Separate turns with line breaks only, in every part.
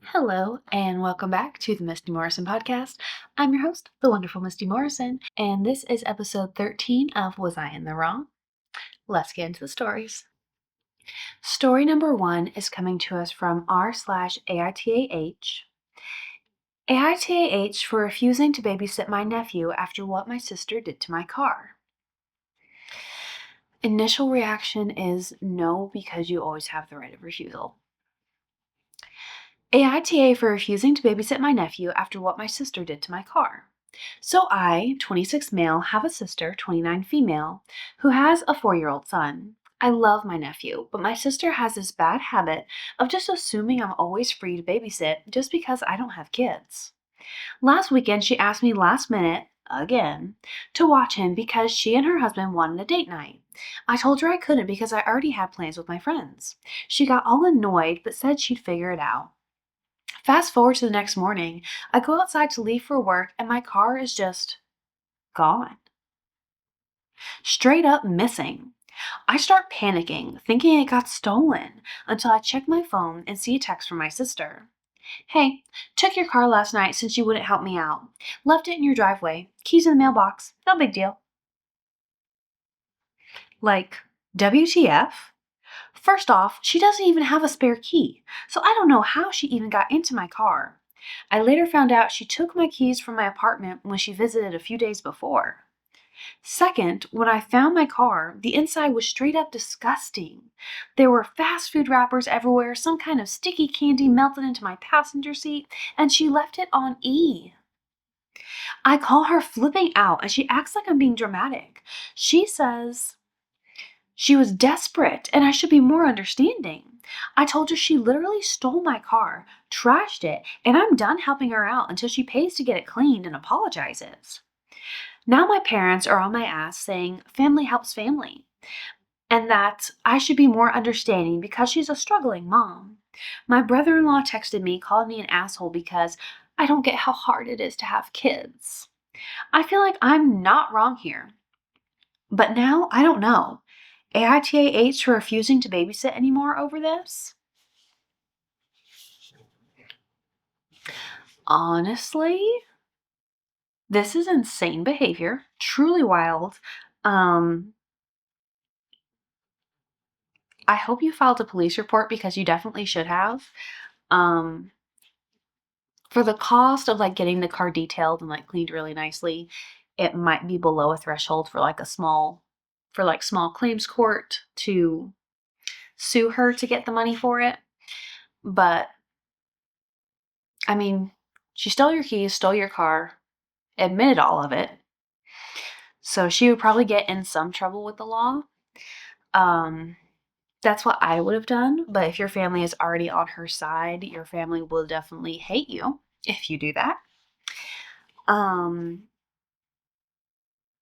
Hello, and welcome back to the Misty Morrison podcast. I'm your host, the wonderful Misty Morrison, and this is episode 13 of Was I in the Wrong? Let's get into the stories. Story number 1 is coming to us from r/AITAH. AITAH for refusing to babysit my nephew after what my sister did to my car. Initial reaction is no, because you always have the right of refusal. AITA for refusing to babysit my nephew after what my sister did to my car. So I, 26 male, have a sister, 29 female, who has a 4-year-old son. I love my nephew, but my sister has this bad habit of just assuming I'm always free to babysit just because I don't have kids. Last weekend, she asked me last minute, again, to watch him because she and her husband wanted a date night. I told her I couldn't because I already had plans with my friends. She got all annoyed but said she'd figure it out. Fast forward to the next morning, I go outside to leave for work and my car is just gone. Straight up missing. I start panicking, thinking it got stolen, until I check my phone and see a text from my sister. Hey, took your car last night since you wouldn't help me out. Left it in your driveway. Keys in the mailbox. No big deal. Like, WTF? First off, she doesn't even have a spare key, so I don't know how she even got into my car. I later found out she took my keys from my apartment when she visited a few days before. Second, when I found my car, the inside was straight up disgusting. There were fast food wrappers everywhere, some kind of sticky candy melted into my passenger seat, and she left it on E. I call her flipping out, and she acts like I'm being dramatic. She says she was desperate and I should be more understanding. I told her she literally stole my car, trashed it, and I'm done helping her out until she pays to get it cleaned and apologizes. Now my parents are on my ass saying family helps family, and that I should be more understanding because she's a struggling mom. My brother-in-law texted me, calling me an asshole because I don't get how hard it is to have kids. I feel like I'm not wrong here, but now I don't know. AITAH for refusing to babysit anymore over this? Honestly, this is insane behavior, truly wild. I hope you filed a police report because you definitely should have. Um, for the cost of like getting the car detailed and like cleaned really nicely, it might be below a threshold for like small claims court to sue her to get the money for it. But I mean, she stole your keys, stole your car, admitted all of it. So she would probably get in some trouble with the law. That's what I would have done. But if your family is already on her side, your family will definitely hate you if you do that.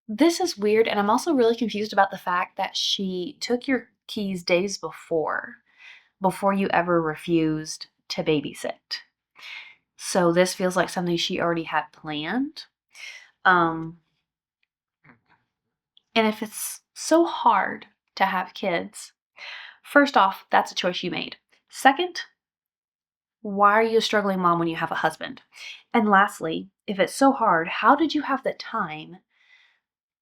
This is weird, and I'm also really confused about the fact that she took your keys days before you ever refused to babysit. So this feels like something she already had planned. And if it's so hard to have kids, first off, that's a choice you made. Second, why are you a struggling mom when you have a husband? And lastly, if it's so hard, how did you have the time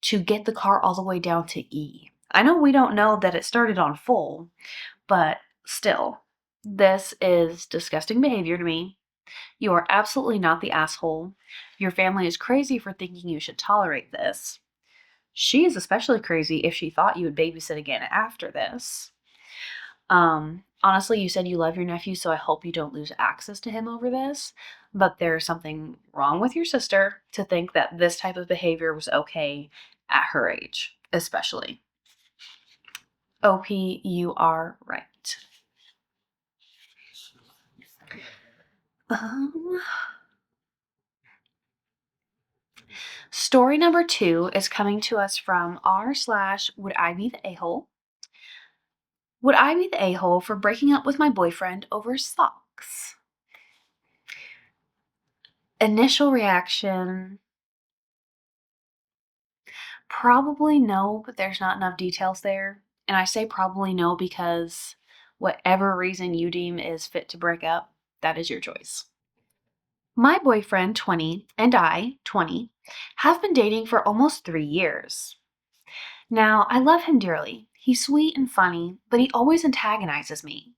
to get the car all the way down to E? I know we don't know that it started on full, but still, this is disgusting behavior to me. You are absolutely not the asshole. Your family is crazy for thinking you should tolerate this. She is especially crazy if she thought you would babysit again after this. Honestly, you said you love your nephew, so I hope you don't lose access to him over this. But there's something wrong with your sister to think that this type of behavior was okay at her age, especially. OP, you are right. Um, Story number 2 is coming to us from r/would I be the a-hole? Would I be the a-hole for breaking up with my boyfriend over socks? Initial reaction, Probably no, but there's not enough details there. And I say probably no because whatever reason you deem is fit to break up, that is your choice. My boyfriend, 20, and I, 20, have been dating for almost 3 years. Now, I love him dearly. He's sweet and funny, but he always antagonizes me.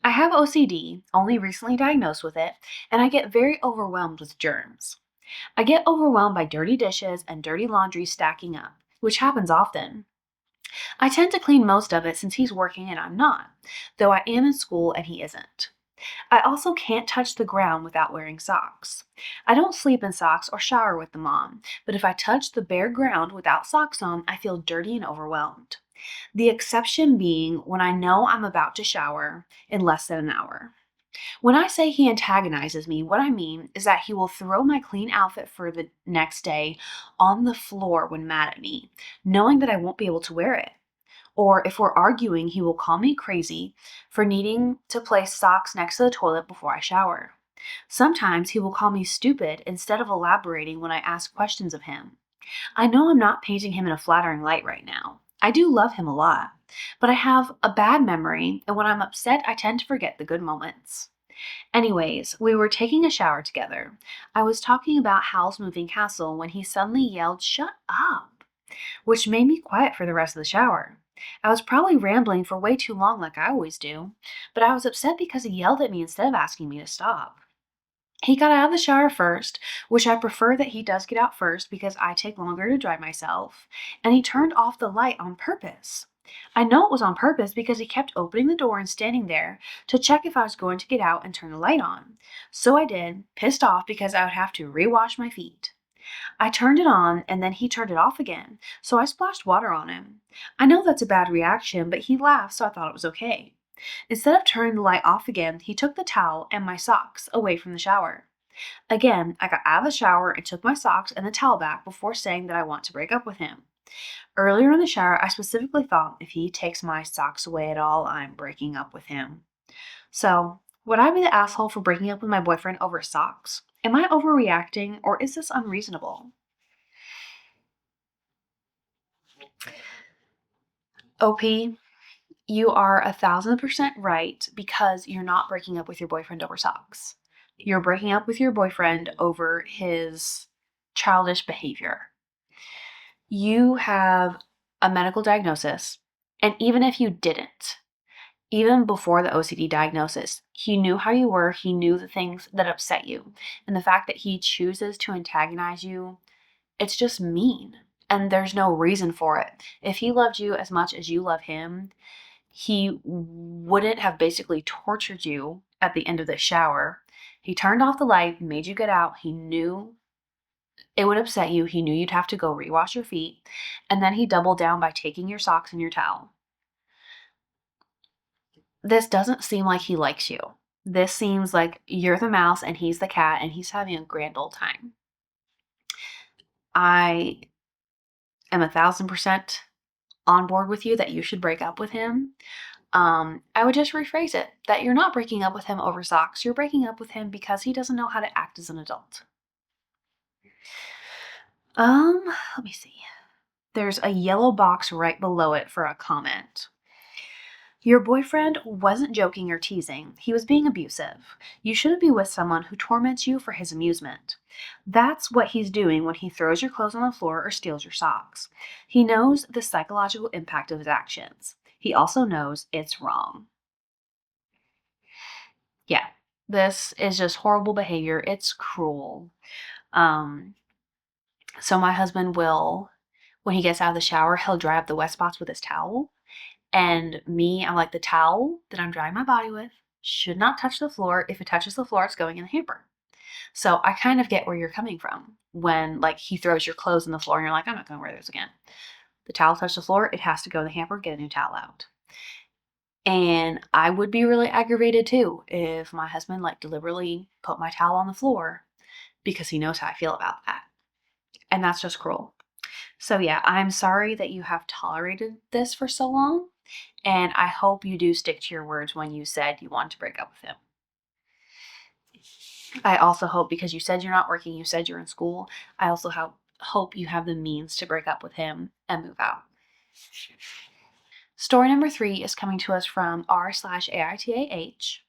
I have OCD, only recently diagnosed with it, and I get very overwhelmed with germs. I get overwhelmed by dirty dishes and dirty laundry stacking up, which happens often. I tend to clean most of it since he's working and I'm not, though I am in school and he isn't. I also can't touch the ground without wearing socks. I don't sleep in socks or shower with them on, but if I touch the bare ground without socks on, I feel dirty and overwhelmed. The exception being when I know I'm about to shower in less than an hour. When I say he antagonizes me, what I mean is that he will throw my clean outfit for the next day on the floor when mad at me, knowing that I won't be able to wear it. Or if we're arguing, he will call me crazy for needing to place socks next to the toilet before I shower. Sometimes he will call me stupid instead of elaborating when I ask questions of him. I know I'm not painting him in a flattering light right now. I do love him a lot, but I have a bad memory, and when I'm upset, I tend to forget the good moments. Anyways, we were taking a shower together. I was talking about Hal's moving castle when he suddenly yelled, "Shut up!" which made me quiet for the rest of the shower. I was probably rambling for way too long like I always do, but I was upset because he yelled at me instead of asking me to stop. He got out of the shower first, which I prefer that he does get out first because I take longer to dry myself, and he turned off the light on purpose. I know it was on purpose because he kept opening the door and standing there to check if I was going to get out and turn the light on. So I did, pissed off because I would have to rewash my feet. I turned it on and then he turned it off again, so I splashed water on him. I know that's a bad reaction, but he laughed, so I thought it was okay. Instead of turning the light off again, he took the towel and my socks away from the shower. Again, I got out of the shower and took my socks and the towel back before saying that I want to break up with him. Earlier in the shower, I specifically thought if he takes my socks away at all, I'm breaking up with him. So, would I be the asshole for breaking up with my boyfriend over socks? Am I overreacting or is this unreasonable? OP, you are 1,000% right because you're not breaking up with your boyfriend over socks. You're breaking up with your boyfriend over his childish behavior. You have a medical diagnosis, and even if you didn't, even before the OCD diagnosis, he knew how you were, he knew the things that upset you. And the fact that he chooses to antagonize you, it's just mean. And there's no reason for it. If he loved you as much as you love him, he wouldn't have basically tortured you at the end of the shower. He turned off the light, made you get out. He knew it would upset you. He knew you'd have to go rewash your feet. And then he doubled down by taking your socks and your towel. This doesn't seem like he likes you. This seems like you're the mouse and he's the cat and he's having a grand old time. I am 1,000% on board with you that you should break up with him. I would just rephrase it that you're not breaking up with him over socks. You're breaking up with him because he doesn't know how to act as an adult. Let me see. There's a yellow box right below it for a comment. Your boyfriend wasn't joking or teasing. He was being abusive. You shouldn't be with someone who torments you for his amusement. That's what he's doing when he throws your clothes on the floor or steals your socks. He knows the psychological impact of his actions. He also knows it's wrong. Yeah, this is just horrible behavior. It's cruel. So my husband will, when he gets out of the shower, he'll dry up the wet spots with his towel. And me, I'm like, the towel that I'm drying my body with should not touch the floor. If it touches the floor, it's going in the hamper. So I kind of get where you're coming from when like he throws your clothes on the floor and you're like, I'm not going to wear those again. The towel touched the floor, it has to go in the hamper, get a new towel out. And I would be really aggravated too if my husband like deliberately put my towel on the floor because he knows how I feel about that. And that's just cruel. So yeah, I'm sorry that you have tolerated this for so long. And I hope you do stick to your words when you said you want to break up with him. I also hope, because you said you're not working, you said you're in school, I also hope you have the means to break up with him and move out. Story number 3 is coming to us from r/AITAH.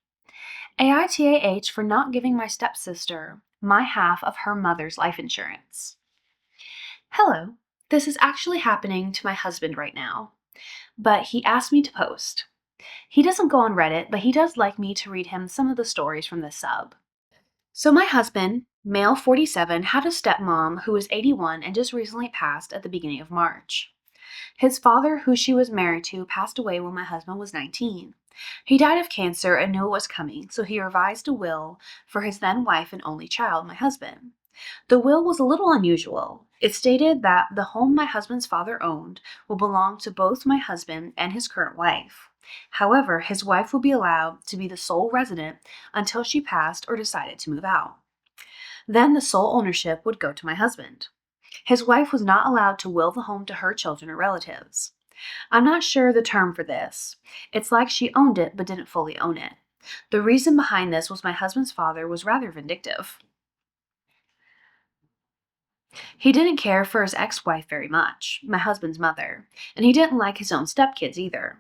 AITAH for not giving my stepsister my half of her mother's life insurance. Hello, this is actually happening to my husband right now, but he asked me to post. He doesn't go on Reddit, but he does like me to read him some of the stories from this sub. So my husband, male 47, had a stepmom who was 81 and just recently passed at the beginning of March. His father, who she was married to, passed away when my husband was 19. He died of cancer and knew it was coming, so he revised a will for his then wife and only child, my husband. The will was a little unusual. It stated that the home my husband's father owned will belong to both my husband and his current wife. However, his wife would be allowed to be the sole resident until she passed or decided to move out. Then the sole ownership would go to my husband. His wife was not allowed to will the home to her children or relatives. I'm not sure the term for this. It's like she owned it but didn't fully own it. The reason behind this was my husband's father was rather vindictive. He didn't care for his ex-wife very much, my husband's mother, and he didn't like his own stepkids either.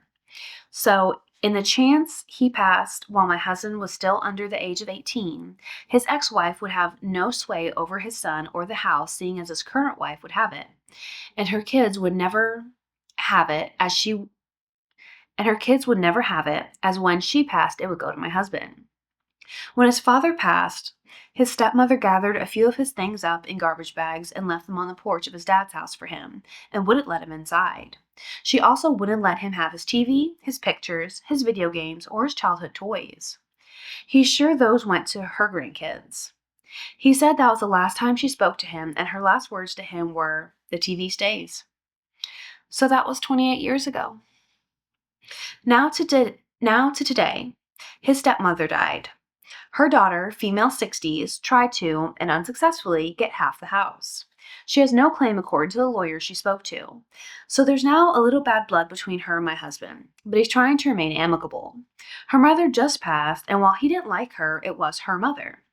So, in the chance he passed while my husband was still under the age of 18, his ex-wife would have no sway over his son or the house, seeing as his current wife would have it. And her kids would never have it as when she passed it would go to my husband. When his father passed, his stepmother gathered a few of his things up in garbage bags and left them on the porch of his dad's house for him and wouldn't let him inside. She also wouldn't let him have his TV, his pictures, his video games, or his childhood toys. He's sure those went to her grandkids. He said that was the last time she spoke to him, and her last words to him were, "The TV stays." So that was 28 years ago. Now to today, his stepmother died. Her daughter, female 60s, tried to, and unsuccessfully, get half the house. She has no claim according to the lawyer she spoke to. So there's now a little bad blood between her and my husband, but he's trying to remain amicable. Her mother just passed, and while he didn't like her, it was her mother.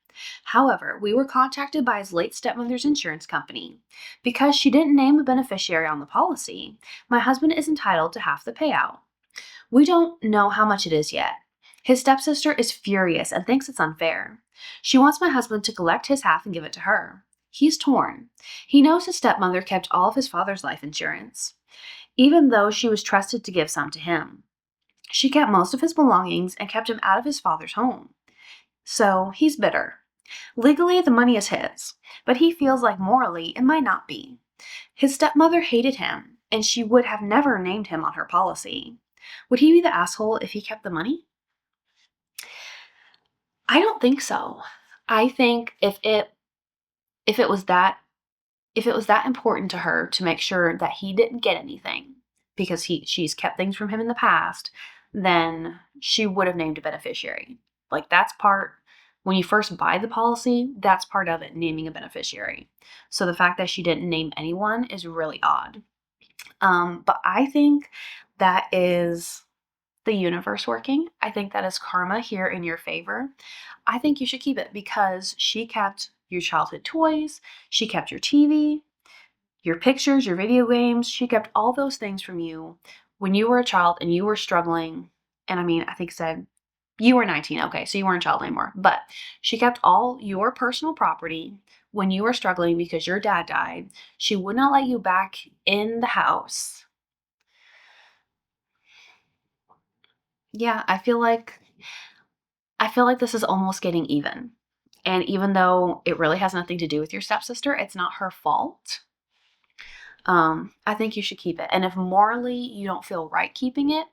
However, we were contacted by his late stepmother's insurance company. Because she didn't name a beneficiary on the policy, my husband is entitled to half the payout. We don't know how much it is yet. His stepsister is furious and thinks it's unfair. She wants my husband to collect his half and give it to her. He's torn. He knows his stepmother kept all of his father's life insurance, even though she was trusted to give some to him. She kept most of his belongings and kept him out of his father's home. So he's bitter. Legally, the money is his, but he feels like morally it might not be. His stepmother hated him, and she would have never named him on her policy. Would he be the asshole if he kept the money? I don't think so. I think if it was that important to her to make sure that he didn't get anything because she's kept things from him in the past, then she would have named a beneficiary. Like that's part when you first buy the policy, that's part of it, naming a beneficiary. So the fact that she didn't name anyone is really odd. But I think that is the universe working. I think that is karma here in your favor. I think you should keep it because she kept your childhood toys, she kept your TV, your pictures, your video games. She kept all those things from you when you were a child and you were struggling. And I mean, I think said you were 19. Okay, so you weren't a child anymore. But she kept all your personal property when you were struggling because your dad died. She would not let you back in the house. Yeah, I feel like this is almost getting even. And even though it really has nothing to do with your stepsister, it's not her fault. I think you should keep it. And if morally you don't feel right keeping it,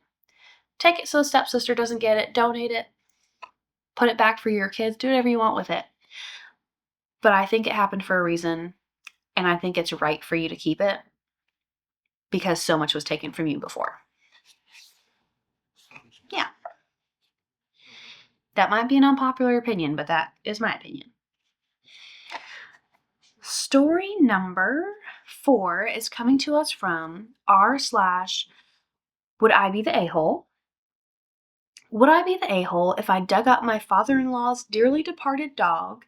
take it so the stepsister doesn't get it, donate it, put it back for your kids, do whatever you want with it. But I think it happened for a reason, and I think it's right for you to keep it because so much was taken from you before. Yeah. That might be an unpopular opinion, but that is my opinion. Story number 4 is coming to us from r/would I be the a-hole? Would I be the a-hole if I dug up my father-in-law's dearly departed dog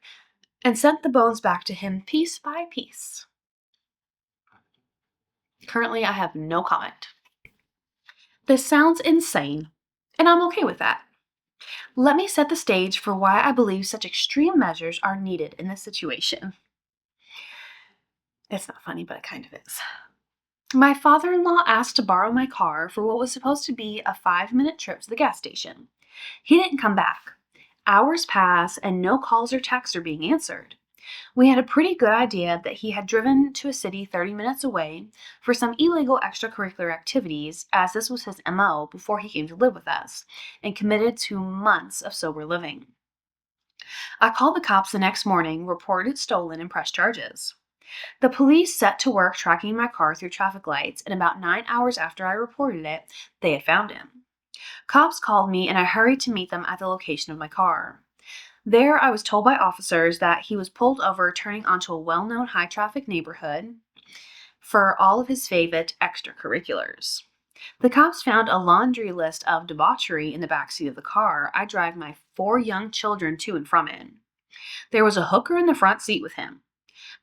and sent the bones back to him piece by piece? Currently, I have no comment. This sounds insane, and I'm okay with that. Let me set the stage for why I believe such extreme measures are needed in this situation. It's not funny, but it kind of is. My father in law asked to borrow my car for what was supposed to be a 5-minute trip to the gas station. He didn't come back. Hours pass and no calls or texts are being answered. We had a pretty good idea that he had driven to a city 30 minutes away for some illegal extracurricular activities, as this was his MO before he came to live with us, and committed to months of sober living. I called the cops the next morning, reported it stolen, and pressed charges. The police set to work tracking my car through traffic lights, and about 9 hours after I reported it, they had found him. Cops called me, and I hurried to meet them at the location of my car. There, I was told by officers that he was pulled over turning onto a well-known high-traffic neighborhood for all of his favorite extracurriculars. The cops found a laundry list of debauchery in the backseat of the car I drive my 4 young children to and from in. There was a hooker in the front seat with him,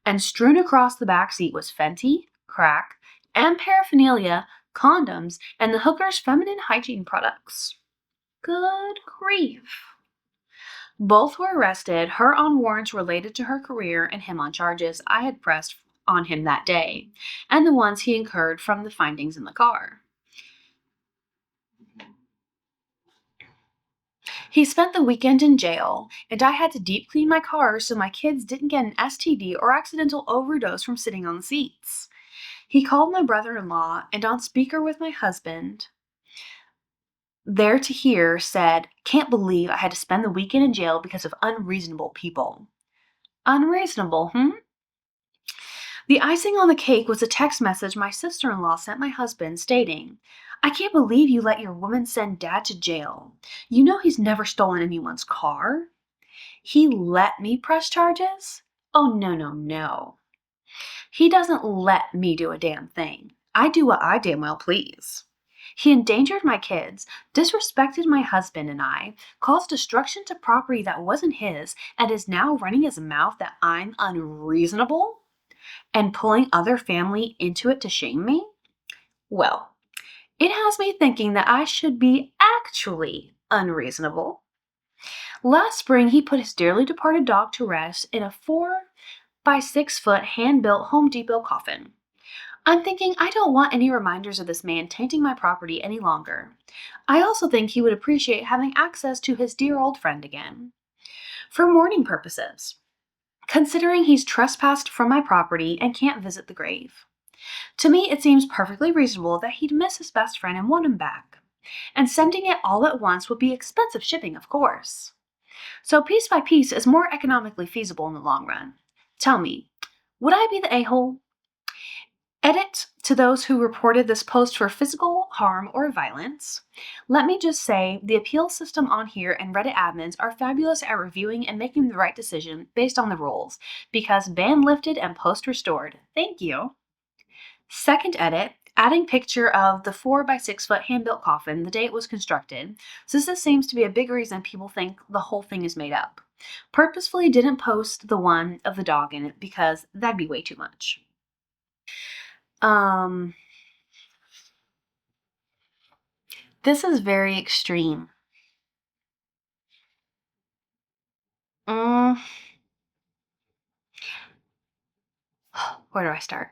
and strewn across the back seat was Fenty, crack, and paraphernalia, condoms, and the hooker's feminine hygiene products. Good grief. Both were arrested, her on warrants related to her career and him on charges I had pressed on him that day, and the ones he incurred from the findings in the car. He spent the weekend in jail, and I had to deep clean my car so my kids didn't get an STD or accidental overdose from sitting on the seats. He called my brother-in-law, and on speaker with my husband, there to hear, said, "Can't believe I had to spend the weekend in jail because of unreasonable people." Unreasonable, The icing on the cake was a text message my sister-in-law sent my husband stating, "I can't believe you let your woman send dad to jail. You know he's never stolen anyone's car." He let me press charges? Oh, no, no, no. He doesn't let me do a damn thing. I do what I damn well please. He endangered my kids, disrespected my husband and I, caused destruction to property that wasn't his, and is now running his mouth that I'm unreasonable and pulling other family into it to shame me? Well, it has me thinking that I should be actually unreasonable. Last spring, he put his dearly departed dog to rest in a 4 by 6 foot hand-built Home Depot coffin. I'm thinking I don't want any reminders of this man tainting my property any longer. I also think he would appreciate having access to his dear old friend again. For mourning purposes, considering he's trespassed from my property and can't visit the grave. To me, it seems perfectly reasonable that he'd miss his best friend and want him back. And sending it all at once would be expensive shipping, of course. So piece by piece is more economically feasible in the long run. Tell me, would I be the a-hole? Edit to those who reported this post for physical harm or violence. Let me just say, the appeal system on here and Reddit admins are fabulous at reviewing and making the right decision based on the rules, because ban lifted and post restored. Thank you. Second edit, adding picture of the 4 by 6 foot hand-built coffin the day it was constructed, since this seems to be a big reason people think the whole thing is made up. Purposefully didn't post the one of the dog in it because that'd be way too much. This is very extreme. Mm, where do I start?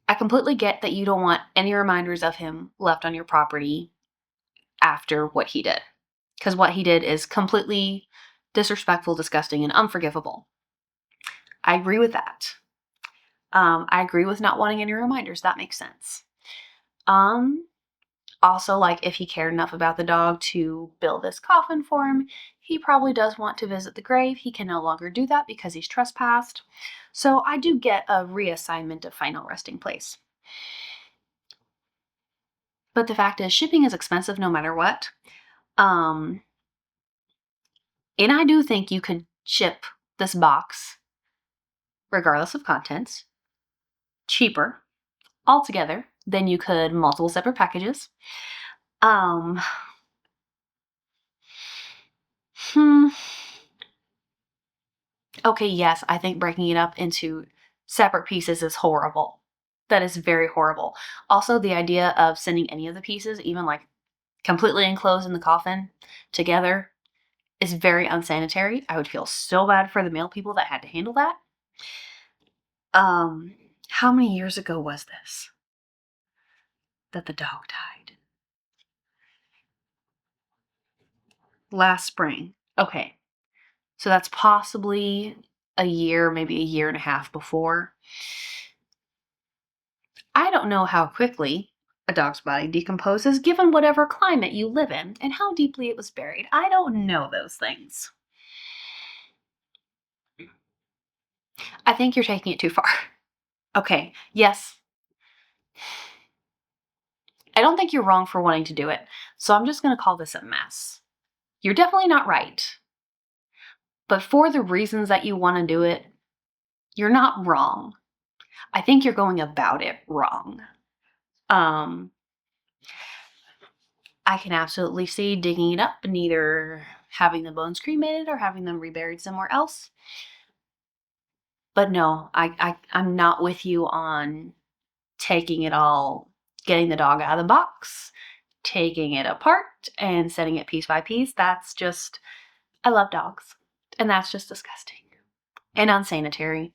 I completely get that you don't want any reminders of him left on your property after what he did. Because what he did is completely disrespectful, disgusting, and unforgivable. I agree with that. I agree with not wanting any reminders. That makes sense. Also, like, if he cared enough about the dog to build this coffin for him, he probably does want to visit the grave. He can no longer do that because he's trespassed. So I do get a reassignment of final resting place. But the fact is, shipping is expensive no matter what. And I do think you could ship this box, regardless of contents, cheaper altogether than you could multiple separate packages. Okay, yes, I think breaking it up into separate pieces is horrible. That is very horrible. Also, the idea of sending any of the pieces, even like completely enclosed in the coffin together, is very unsanitary. I would feel so bad for the male people that had to handle that. How many years ago was this that the dog died? Last spring. Okay. So that's possibly a year, maybe a year and a half before. I don't know how quickly a dog's body decomposes given whatever climate you live in and how deeply it was buried. I don't know those things. I think you're taking it too far. Okay, yes. I don't think you're wrong for wanting to do it, so I'm just going to call this a mess. You're definitely not right. But for the reasons that you want to do it, you're not wrong. I think you're going about it wrong. I can absolutely see digging it up and either having the bones cremated or having them reburied somewhere else. But no, I'm not with you on taking it all, getting the dog out of the box, taking it apart and setting it piece by piece. That's just, I love dogs. And that's just disgusting and unsanitary.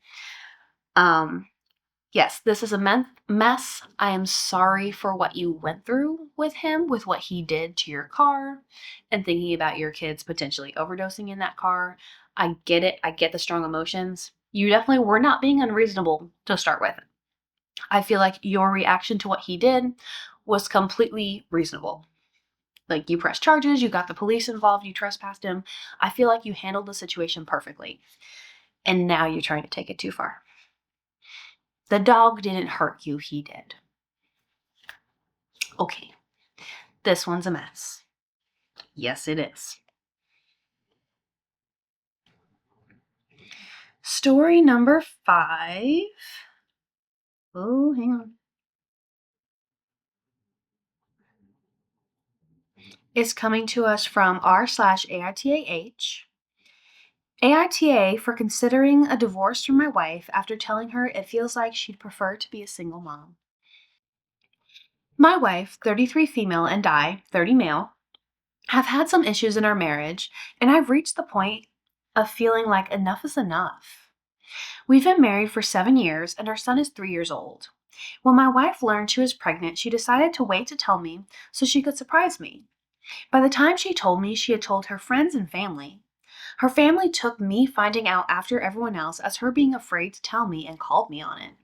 Yes, this is a mess. I am sorry for what you went through with him, with what he did to your car, and thinking about your kids potentially overdosing in that car. I get it. I get the strong emotions. You definitely were not being unreasonable to start with. I feel like your reaction to what he did was completely reasonable. Like, you pressed charges, you got the police involved, you trespassed him. I feel like you handled the situation perfectly. And now you're trying to take it too far. The dog didn't hurt you, he did. Okay, this one's a mess. Yes, it is. Story number 5. Oh, hang on. It's coming to us from r/AITAH. AITA for considering a divorce from my wife after telling her it feels like she'd prefer to be a single mom. My wife, 33 female, and I, 30 male, have had some issues in our marriage, and I've reached the point of feeling like enough is enough. We've been married for 7 years, and our son is 3 years old. When my wife learned she was pregnant, she decided to wait to tell me so she could surprise me. By the time she told me, she had told her friends and family. Her family took me finding out after everyone else as her being afraid to tell me and called me on it.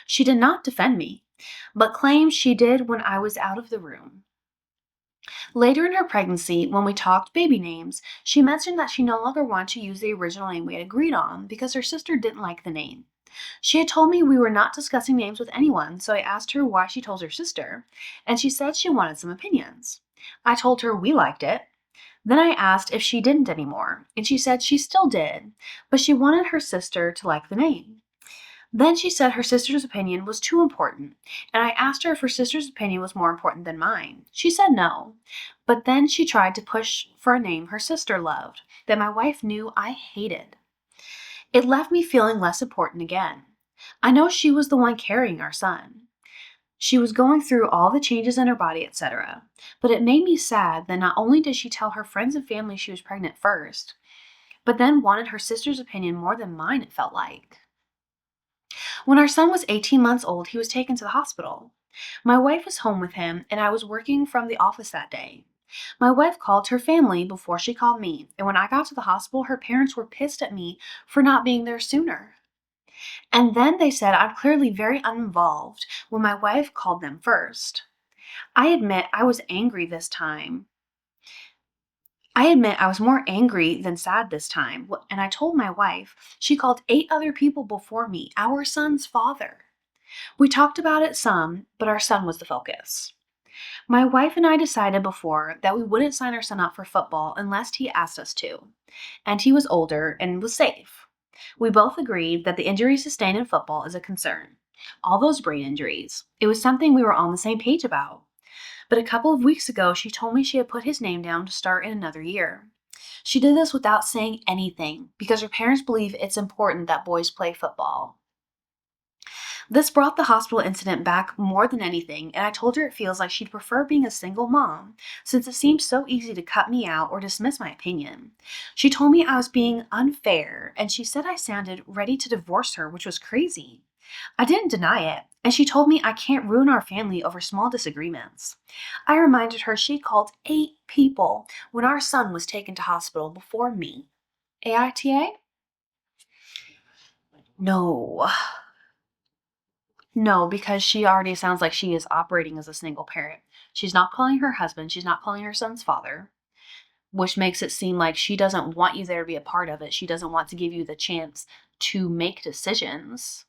She did not defend me, but claimed she did when I was out of the room. Later in her pregnancy, when we talked baby names, she mentioned that she no longer wanted to use the original name we had agreed on because her sister didn't like the name. She had told me we were not discussing names with anyone, so I asked her why she told her sister, and she said she wanted some opinions. I told her we liked it. Then I asked if she didn't anymore, and she said she still did, but she wanted her sister to like the name. Then she said her sister's opinion was too important, and I asked her if her sister's opinion was more important than mine. She said no, but then she tried to push for a name her sister loved, that my wife knew I hated. It left me feeling less important again. I know she was the one carrying our son. She was going through all the changes in her body, etc. But it made me sad that not only did she tell her friends and family she was pregnant first, but then wanted her sister's opinion more than mine, it felt like. When our son was 18 months old, he was taken to the hospital. My wife was home with him, and I was working from the office that day. My wife called her family before she called me, and when I got to the hospital, her parents were pissed at me for not being there sooner. And then they said I'm clearly very uninvolved when my wife called them first. I admit I was angry this time. I admit I was more angry than sad this time, and I told my wife she called 8 other people before me, our son's father. We talked about it some, but our son was the focus. My wife and I decided before that we wouldn't sign our son up for football unless he asked us to, and he was older and was safe. We both agreed that the injuries sustained in football is a concern. All those brain injuries. It was something we were on the same page about. But a couple of weeks ago, she told me she had put his name down to start in another year. She did this without saying anything because her parents believe it's important that boys play football. This brought the hospital incident back more than anything, and I told her it feels like she'd prefer being a single mom, since it seems so easy to cut me out or dismiss my opinion. She told me I was being unfair, and she said I sounded ready to divorce her, which was crazy. I didn't deny it, and she told me I can't ruin our family over small disagreements. I reminded her she called 8 people when our son was taken to hospital before me. AITA? No. No, because she already sounds like she is operating as a single parent. She's not calling her husband, she's not calling her son's father, which makes it seem like she doesn't want you there to be a part of it. She doesn't want to give you the chance to make decisions.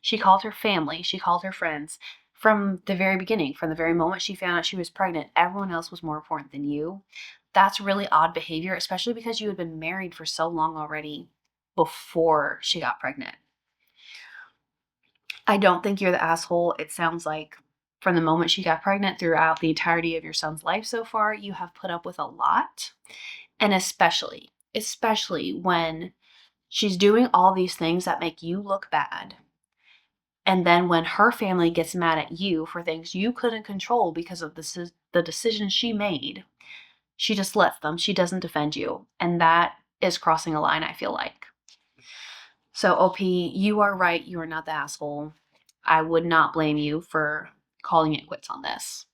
She called her family, she called her friends. From the very beginning, from the very moment she found out she was pregnant, everyone else was more important than you. That's really odd behavior, especially because you had been married for so long already before she got pregnant. I don't think you're the asshole. It sounds like from the moment she got pregnant throughout the entirety of your son's life so far, you have put up with a lot. And especially when she's doing all these things that make you look bad. And then when her family gets mad at you for things you couldn't control because of the decision she made, she just lets them. She doesn't defend you. And that is crossing a line, I feel like. So, OP, you are right. You are not the asshole. I would not blame you for calling it quits on this.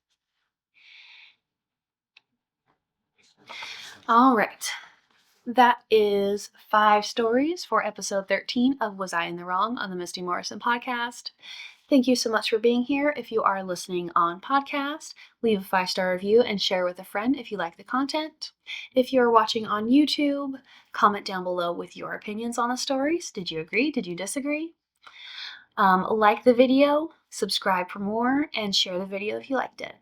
All right. That is 5 stories for episode 13 of Was I in the Wrong on the Misty Morrison podcast. Thank you so much for being here. If you are listening on podcast, leave a 5-star review and share with a friend if you like the content. If you're watching on YouTube, comment down below with your opinions on the stories. Did you agree? Did you disagree? Like the video, subscribe for more, and share the video if you liked it.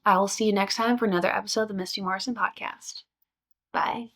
I will see you next time for another episode of the Misty Morrison podcast. Bye.